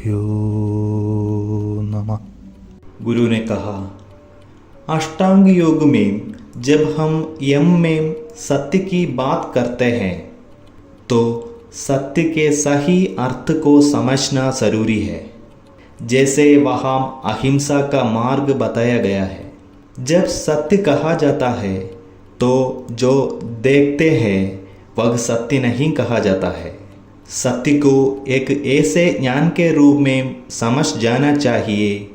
गुरुभ्यो नमः। गुरु ने कहा, अष्टांग योग में जब हम यम में सत्य की बात करते हैं तो सत्य के सही अर्थ को समझना जरूरी है। जैसे वहाँ अहिंसा का मार्ग बताया गया है। जब सत्य कहा जाता है तो जो देखते हैं वह सत्य नहीं कहा जाता है। सत्य को एक ऐसे ज्ञान के रूप में समझ जाना चाहिए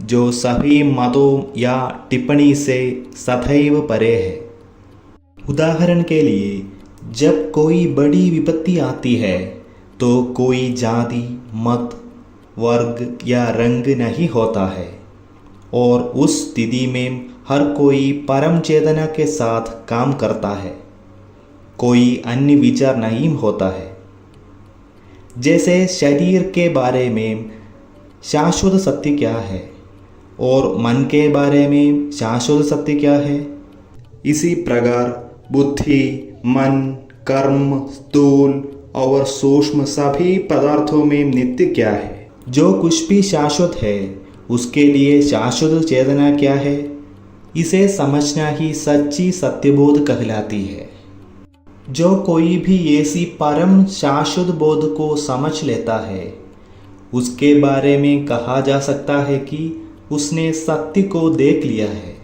जो सभी मतों या टिप्पणी से सदैव परे है। उदाहरण के लिए, जब कोई बड़ी विपत्ति आती है तो कोई जाति, मत, वर्ग या रंग नहीं होता है और उस स्थिति में हर कोई परम चेतना के साथ काम करता है। कोई अन्य विचार नहीं होता है। जैसे शरीर के बारे में शाश्वत सत्य क्या है और मन के बारे में शाश्वत सत्य क्या है, इसी प्रकार बुद्धि, मन, कर्म, स्थूल और सूक्ष्म सभी पदार्थों में नित्य क्या है। जो कुछ भी शाश्वत है उसके लिए शाश्वत चेतना क्या है, इसे समझना ही सच्ची सत्यबोध कहलाती है। जो कोई भी ऐसी परम शाश्वत बोध को समझ लेता है उसके बारे में कहा जा सकता है कि उसने सत्य को देख लिया है।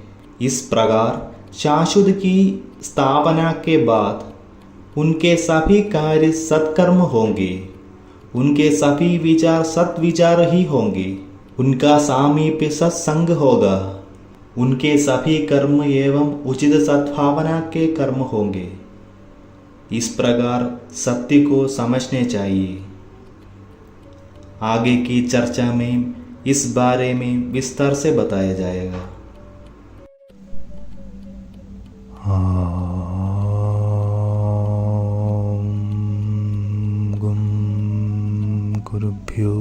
इस प्रकार शाश्वत की स्थापना के बाद उनके सभी कार्य सत्कर्म होंगे, उनके सभी विचार सत्विचार ही होंगे, उनका सामीप्य सत्संग होगा, उनके सभी कर्म एवं उचित सद्भावना के कर्म होंगे। इस प्रकार सत्य को समझने चाहिए। आगे की चर्चा में इस बारे में विस्तार से बताया जाएगा। गुरुभ्यो